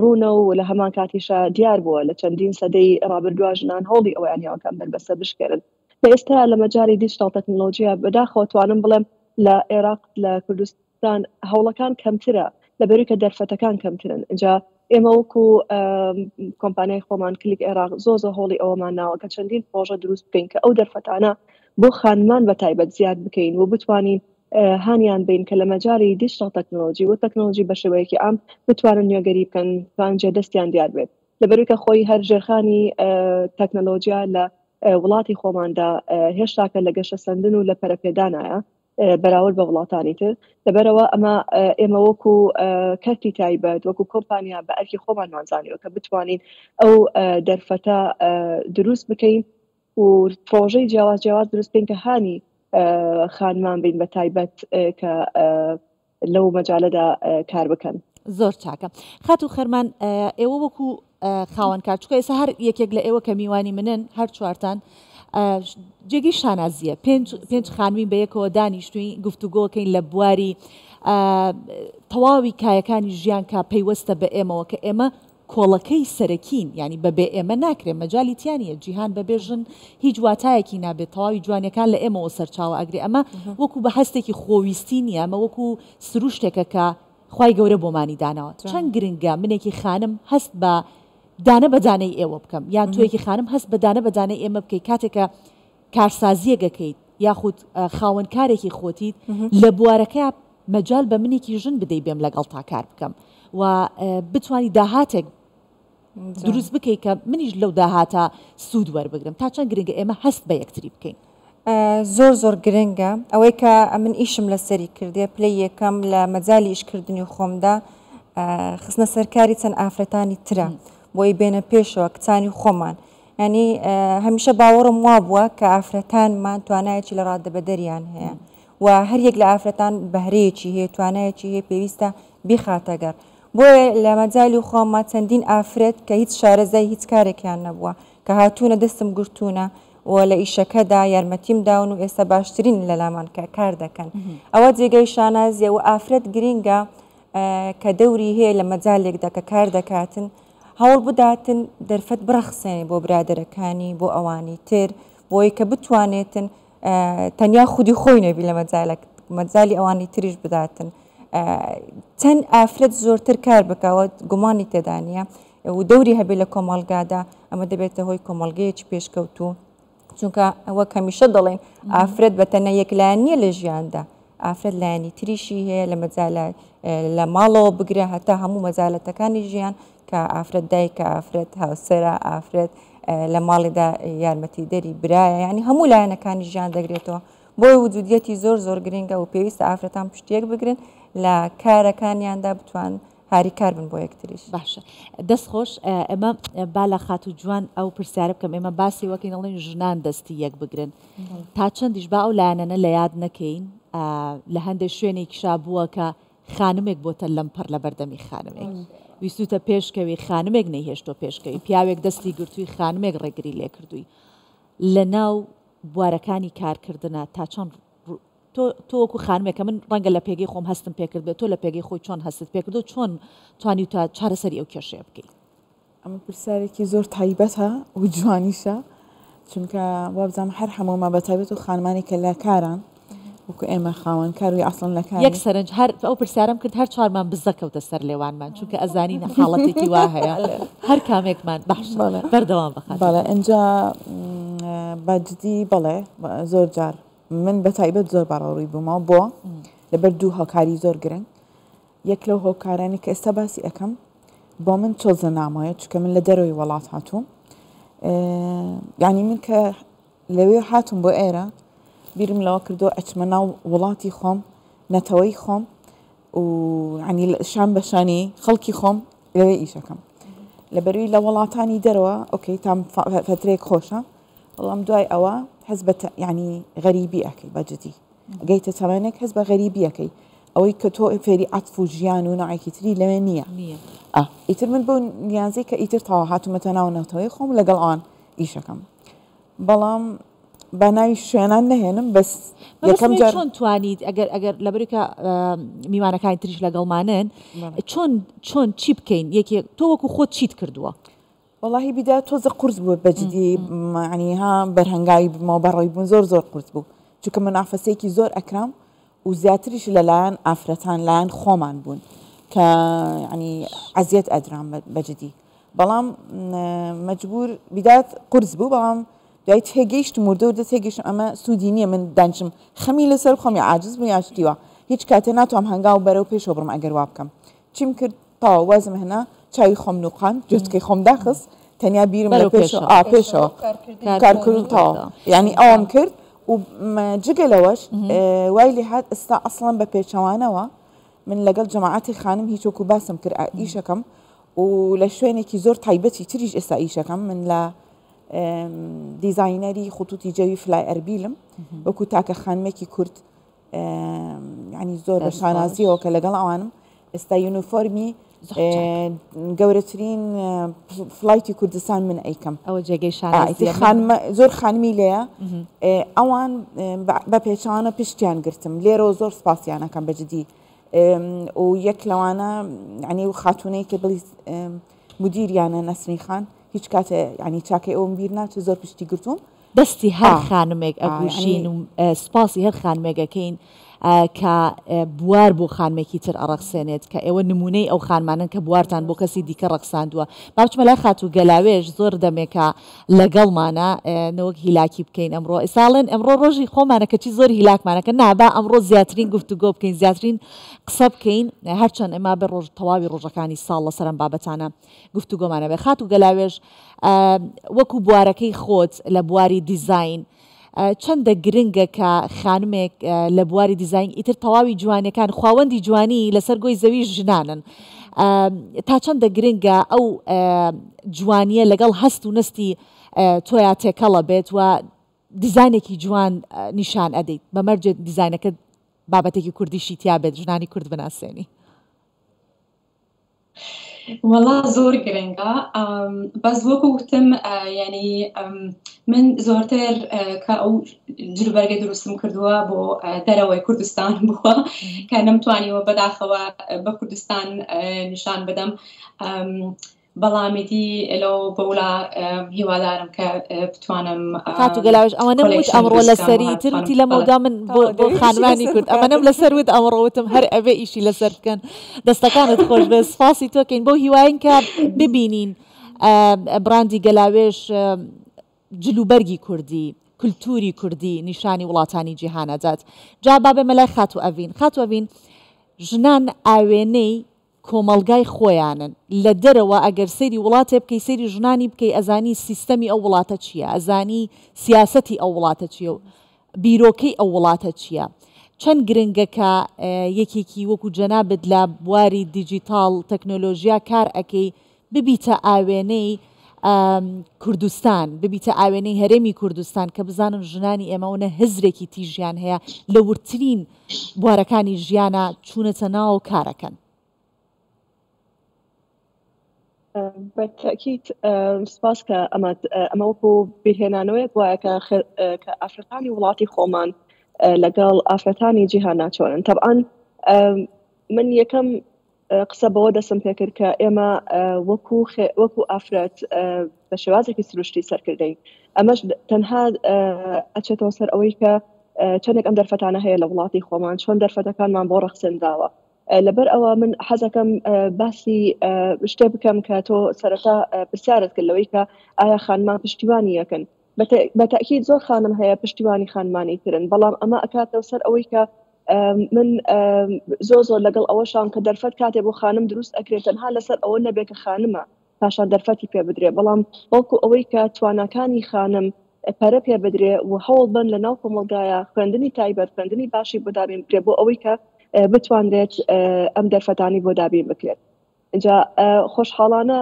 ڕوونە و لە هەمان کاتیشە دیار بووە لە چەندین سەدەی ڕابردووە ژنان هەوڵی ئەویان یاوەکەم بربەستە بشکێنن. لە ئێستا لە مەجاری دیجیتال تەکنۆلۆژیا بەداخەوە توانم بڵێم لە عێراق، لە کوردستان هەوڵەکان کەمترە لەبەری کە دەرفەتەکان کەمترن. اینجا ئێمە وەکو کۆمپانیای خۆمان کلیک عێراق زۆر هەوڵی ئەوەمان ناوە کە چەندین پرۆژە دروست بکەین کە ئەو دەرفەتانە بۆ خانمان بەتایبەت زیاد بکەین و بتوانین هانیان بین کە لە مەجاری دیجیتال تەکنۆلۆژی و تەکنۆلۆژی بە شێوەیەکی ئام بتوانن نوێگەری بکەن، توان جێدەستیان دیار بێت. لەبەروی کە خۆی هەر ژێرخانی تەکنۆلۆژیا لە وڵاتی خۆماندا هێشتا کە لە گەشە سەندن و لە پەرەپێدانایە بەراورد بە وڵاتانی تر. لەبەرەوە ئەمە ئێمە وەکو کەرتی تایبەت، وەکو کۆمپانیا بە ئەرکی خۆمان وانزانیەوە کە بتوانین ئەو دەرفەتە دروست بکەین و پرۆژەی جیاواز دروست بکەین کە هانی خانمان بین بە تایبەت کە لەو مەجالەدا کار بکەن. زۆر چاکە. خات و خەرمان، ئێوە وەکو خاوەن کار، چکە ئێستا هەر یەکێک لە ئێوە کە میوانی منن، هەر چوارتان جێگەی شانازیە، پێنج خانووی بە یەکەوە دانیشتوین گفتوگۆکەین لە بواری تەواوی کایەکانی ژیان کا پەیوەستە بە ئێمەوە کە ئێمە کۆڵەکەی سەرەکین، ینی بەبێ ئێمە ناکرێت، مەجالی تیانە جیهان بەبێژن هیچ واتایەکی نابێت، تەواوی جوانەکان لە ئێمەوە سەرچاوە ئەگرێ. ئەمە وەکو بە هەستێکی خۆویستی نییە، ئەمە وەکو سروشتێکە کە خوای گەورە بۆمانی داناوە. چەند گرنگە منێکی خانم هەست بە دانە بەدانەی ئێوە بکەم، یان توێکی خانم هەست بە دانە بەدانەی ئێمە بکەیت کاتێکە کارسازیەکەیت یاخود خاوەنکارێکی خۆتیت لە بوارەکە مەجال بە منێکی ژن بدەی بێم لەگەڵ تا کار بکەم و بتوانی داهاتێک دروست بکەیت کە منیش لەو داهاتە سوود وەربگرم. تا چەند گرنگە ئێمە هەست بە یەکتری بکەین. زۆر گرنگە ئەوەی کە من ئیشم لەسەری کردێ پلەی یەکەم لە مەجای ئیشکردنی خۆمدا خستنە سەرکاری چەند ئافرەتانی ترە بۆی بێنە پێشەوە کچانی خۆمان. ینی هەمیشە باوەڕم وا بووە کە ئافرەتانمان توانایەکی لە ڕادەبەدەریان هەیە و هەر یەک لە ئافرەتان بەهرەیەکی هەیە، توانایەکی هەیە پێویستە بیخاتەگەر. بۆیە لە مەجای خۆمە چەندین ئافرەت کە هیچ شارەزای هیچ کارێکیان نەبووە کە هاتوونە دەستم گرتوونە و لە ئیشەکەدا یارمەتیم داون و ئێستا باشترین لە لامان کار دەکەن ئەوە جێگەی شانازیە و ئافرەت گرینگە کە دەوری هەیە لە مەجالێکدا کە کار دەکاتن هەوڵ بداتن دەرفەت بڕەخسێنی بۆ برادەرەکانی بۆ ئەوانی تر بۆی کە بتوانێتن تەنیا خودی خۆی نەبی لە مەجای ئەوانی تریش بداتن چەند ئافرەت زۆرتر کار بکەوە گومانی تێدانە و دەوری هەبێ لە کۆمەڵگادا ئەمە دەبێتە هۆی کۆمەڵگەیەکی پێشکەوتوو چونکە ئەوە کەمیشە دەڵێن ئافرەت بە تەنە یەکلایەن نییە لە ژیاندا ئافرەت لایەنی تریشی هەیە لە مەجالە لە ماڵەوە بگرە هەتا هەموو مەجالەتەکانی ژیان کە ئافرەت دایکە ئافرەت هاوسەرە ئافرەت لە ماڵیدا یارمەتی دەری برایە ینی هەموو لایەنەکانی ژیان دەگرێتەوە بۆی وجودیەتی زۆر گرنگە و پێویستە ئافرەتان پشتێک بگرن لە کارەکانیاندا بتوان هاری کار بن بۆ یەکتریش باشە دەست خۆش ئەمە با لە خات و جوان ئەو پرسیارە بکەم ئێمە باسی وەکەی دەڵێن ژنان دەستی یەک بگرن تا چەندیش با ئەو لایەنە لە یاد نەکەین لە هەندێک شوێنێکیشا بووە کە خانمێک بۆتە لەمپەر لە بەردەمی خانمێک ویستوتە پێشکەوی خانمێک نەیهێشتۆ پێشکەوی پیاوێک دەستی گرتووی خانمێک ڕێگری لێ کردووی لە ناو بوارەکانی کارکردنە تا چۆن تۆ وەکو خانمێکە من ڕەنگە لە پێگەی خۆم هەستم پێکرد بێت تۆ لە پێگەی خۆی چۆن هەستت پێکردو چۆن توانی تا چارەسەری ئەو کێشەیە بکەیت ئەمە پرسیارێکی زۆر تایبەتە و جوانیشە چونکە وابزانام هەر هەموومە بە تایبەت و خانمانی کە لە کاران وەکو ئێمە خاوەن کاروی ئەسڵن لە کار یەک سەرنج هەر ئەو پرسیارم کرد هەر چوارمان بزەکەوتە سەر لێوانمان چونکە ئەزانینە حاڵەتێکی وا هەیە هەر کامێکمان باش بەردەوام بخات بەڵێ ئەنجا باجدی بەڵێ زۆر جار من بە تایبەت زۆر بەڕەوڕووی بوومەوە بۆ لەبەر دوو هۆکاری زۆر گرنگ یەک لەو هۆکارانی کە ئێستا باسی ئەەکەم بۆ من چۆزە نامایە چکە من لە دەرەوەی وڵات هاتووم یعنی من کە لەوێ هاتووم بۆ ئێرە بیرم لەوە کردو ئەچمە ناو وڵاتی خۆم نەتەوەی خۆم و ینی شان بەشانی خەڵکی خۆم لەوێ ئیشەکەم لەبەروی لە وڵاتانی دەرەوە ئۆکەی تام فترێک خۆشە بەڵام دوای ئەوە حەز بە ینی غەریبی ئەەکەی بەجددی گەیتە تەوانێک هەز بە غەریبی ئەەکەی ئەوەی کە تۆ فێری عەتف و ژیان و نوعێکی تری لەوێ نییە ئیتر من بۆ نیازی کە ئیتر تاوا هاتوومەتە ناو نەتەوەی خۆم لەگەڵ ئەوان ئیشەکەم بەڵام بەناوی شوێنان نەهێنم بەس یەکەم جار چۆن توانیت ئەگەر لەبەرکە میوانەکانی تریش لەگەڵمانن چۆن چی بکەین یەکێک تۆ وەکو خۆت چیت کردووە واللهی بیدا تۆزە قورس بووە بەجددی عنیها بەرهەنگایی بمەوە بەڕێی بوون زۆر قورس بوو چونکە منافەسێکی زۆر ئەکرام و زیاتریش لەلایەن ئافرەتان لایەن خۆمان بوون کە ینی عەزیەت ئەدرام بەجددی بەڵام مەجبور بیدات قورس بوو بەڵام دوای تێگەیشتم و دەور تێگەیشتم ئەمە سوودی نییە من دانیشم خەمی لەسەر خۆمی عاجز بوو یاشتیوە هیچ کاتێ ناتوانم هەنگاو بەرەو پێشەوە بڕم ئەگەر وا بکەم چیم کرد تاوە وازم هێنا چاوی خۆم نوقان جوستکەی خۆم داخست تەنیا بیرم لە پێشەوە کارکرد تاوە یعنی ئەوم کرد و جگەلەوەش وای لێ هات ئێستا ئەسڵەن بە پێچەوانەوە من لەگەڵ جەماعەتی خانم هیچ وەکو باسم کرد ئیشەکەم و لە شوێنێکی زۆر تایبەتی تریش ئێستا ئیشەکەم من لە دیزاینەری خوتوتی جەوی فلای ئەربیلم وەکو تاکە خانمێکی کورد ینی زۆر بە شانازیەوە کە لەگەڵ ئەوانم ئێستا یونیفۆرمی گەورەترین فلایتی کوردستان من ئەیکەم ئەوە جێگەی شانازی زۆر خانمی لێیە ئەوان بە پێچوانە پشتیان گرتم لێرەوە زۆر سپاسیانەکەم بەجددی و یەک لەوانە ینی و خاتونەی کە بڵی مدیریانە نەسرین خان هیچ کاتێ ینی چاکەی ئەوم بیر ناچێت زۆر پشتی گرتوم دەستی هەر خانمێک ئەگوشین و سپاسی هەر خانمێکەکەین کە بوار بۆ خانمێکی تر ئەڕەخسێنێت کە ئێوە نمونەی ئەو خانمانن کە بوارتان بۆ کەسی دیکە ڕەخساندووە باچمە لای خات و گەلاوێژ زۆر دەمێکە لەگەڵمانە نەوەک هیلاکی بکەین ئەمڕۆ ئێساڵێن ئەمڕۆ ڕۆژی خۆمانە کەچی زۆر هیلاکمانەکە نابا ئەمڕۆ زیاترین گفتوگۆ بکەین زیاترین قسە بکەین هەرچەند ئێمە بە ڕۆژ تەواوی ڕۆژەکانی ساڵ لەسەر ئەم بابەتانە گفتوگۆمانە بێ خات و گەلاوێژ وەکو بوارەکەی خۆت لە بواری دیزاین چەندە گرنگە کە خانمێک لە بواری دیزاین ئیتر تەواوی جوانەکان خاوەندی جوانی لەسەر گۆی زەوی ژنانن تا چەندە گرنگە ئەو جوانیە لەگەڵ هەست و نستی تۆیا تێکەڵە بێت و دیزانێکی جوان نیشان ئەدەیت بەمەرجێت دیزانەکە بابەتێکی کوردیشی تیا بێت ژنانی کورد بناسێنی وەڵا زۆر گرنگە بەس وەکو وتم ینی من زۆرتر کە ئەو جلوبەرگە دروستم کردووە بۆ دەرەوەی کوردستان بووە کە نەمتوانیوە بەداخەوە بە کوردستان نیشان بدەم بەڵامیدی لەو بەولا هیوادارم کە بتوانم کاتو گەلاوێش ئەوە نەموت ئەمڕۆ لەسەری تروتی لە مەودا من بۆ خانوانی کورد ئەمە نەم لەسەروت ئەمڕۆوتم هەر ئەوێ ئیشی لەسەر بکەن دەستەکانت خۆش بێ سپاسی تۆکەین بۆ هیواین کە ببینین براندی گەلاوێش جلوبەرگی کوردی کولتوری کوردی نیشانی وڵاتانی جیهانەدات جا بابێ مەلای خاتو ئەڤین ژنان ئاوێنەی کۆمەڵگای خۆیانن لە دەرەوە ئەگەر سەیری وڵاتێ بکەی سەیری ژنانی بکەی ئەزانی سیستەمی ئەو وڵاتە چییە ئەزانی سیاسەتی ئەو وڵاتە چییە و بیرۆکەی ئەو وڵاتە چییە چەند گرنگەکە یەکێکی وەکو جەنابەت لە بواری دیجیتال تەکنۆلۆژیا کار ئەەکەی ببیتە ئاوێنەی کوردستان ببیتە ئاوێنەی هەرێمی کوردستان کە بزانن ژنانی ئێمەونە هزرێکی تیژیان هەیە لە ورترین بوارەکانی ژیانە چوونەتە ناو کارەکەن بەتەکیت سپاس کە ئەمە وەکو بیرهێنانەوەیەک وایە کە ئافرەتانی وڵاتی خۆمان لەگەڵ ئافرەتانی جیهان ناچۆنن طبعاً من یەکەم قسە بەوە دەسم پێ کرد کە ئێمە وەکو ئافرەت بە شێوازێکی سروشتی سەرکردین ئەمەش تەنها ئەچێتەوە سەر ئەوەی کە چەندێک ئەم دەرفەتانە هەیە لە وڵاتی خۆمان چۆن دەرفەتەکانمان بۆ ڕەخسێنداوە لەبەر ئەوە من حەزەکەم باسی شتێ بکەم کە تۆ سەرەتا پرسیارت کرد لەوەی کە ئایا خانمان پشتیوانی یەکەن بەتەکید زۆر خانم هەیە پشتیوانی خانمانی ترن بەڵام ئەمە ئەکاتەوە سەر ئەوەی کە من زۆر لەگەڵ ئەوەشان کە دەرفەت کاتێ بۆ خانم دروست ئەکرێت تەنها لەسەر ئەوە نەبێت کە خانمە پاشان دەرفەتی پێ بدرێ بەڵام وەکو ئەوەی کە تواناکانی خانم پەرە پێ بدرێ و هەوڵ بن لە ناو کۆمەڵگایە خوێندنی تایبەت خوێندنی باشی بۆ دابین بدرێ بۆ ئەوەی کە بتوانێت ئەم دەرفەتانی بۆ دابین بکرێت اینجا خۆشحاڵانە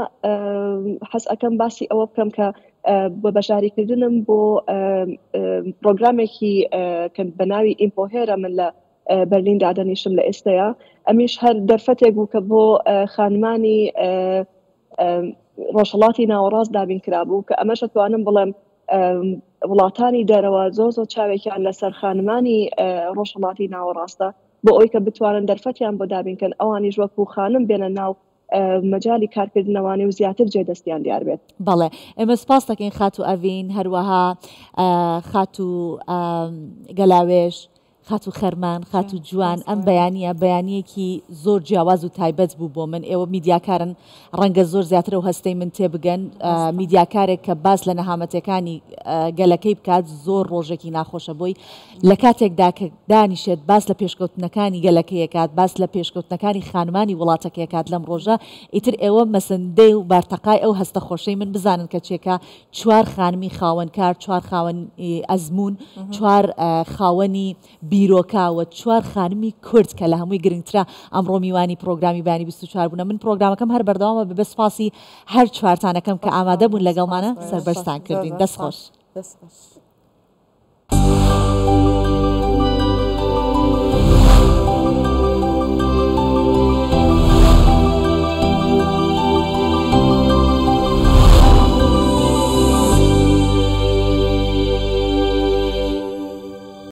حەز ئەەکەم باسی ئەوە بکەم کە بۆ بەشاریکردنم بۆ پرۆگرامێکی بە ناوی ئیمپۆهێرە من لە بەرلین دادەنیشم لە ئێستەیە ئەمیش هەر دەرفەتێک بوو کە بۆ خانمانی ڕۆژهەڵاتی ناوەڕاست دابین کرابوو کە ئەمەش دەتوانم بڵێم وڵاتانی دەرەوە زۆر چاوێکیان لەسەر خانمانی ڕۆژهەڵاتی ناوەڕاستە بۆ ئەوی کە بتوانن دەرفەتیان بۆ دابینکەن ئەوانیش وەکو خانم بێنە ناو مەجای کارکردنەوەی و زیاتر جێدەستیان دیار بێت بەڵێ ئێمە سپاس دەکەین خاتو ئەڤین هەروەها خاتو گەلاوێش خاتو خەرمان خاتو جوان ئەم بەیانیەکی زۆر جیاواز و تایبەت بوو بۆ من ئێوە میدیاکارن ڕەنگە زۆر زیاتر و هەستەی من تێبگەن میدیاکارێک کە باس لە نەهامەتەکانی گەلەکەی بکات زۆر ڕۆژێکی ناخۆشە بۆی لە کاتێکدا کە دانیشێت باس لە پێشکەوتنەکانی گەلەکەیەکات باس لە پێشکەوتنەکانی خانمانی وڵاتەکەیەکات لەم ڕۆژە ئیتر ئێوە مەسەندەی و بارتەقای ئەو هەستە خۆشەی من بزانن کە چێکە چوار خانمی خاوەنکار چوار خاوەن ئەزمون چوار خاوەنی بیرۆکاوە چوار خانمی کورد کە لە هەمووی گرنگترا ئەمڕۆ میوانی پرۆگرامی بانی 24 بوونە من پرۆگرامەکەم هەر بەردەوامە بە سپاسی هەر چوارتانەکەم کە ئامادە بوون لەگەڵمانە سەربەرزتان کردین دەستخۆش.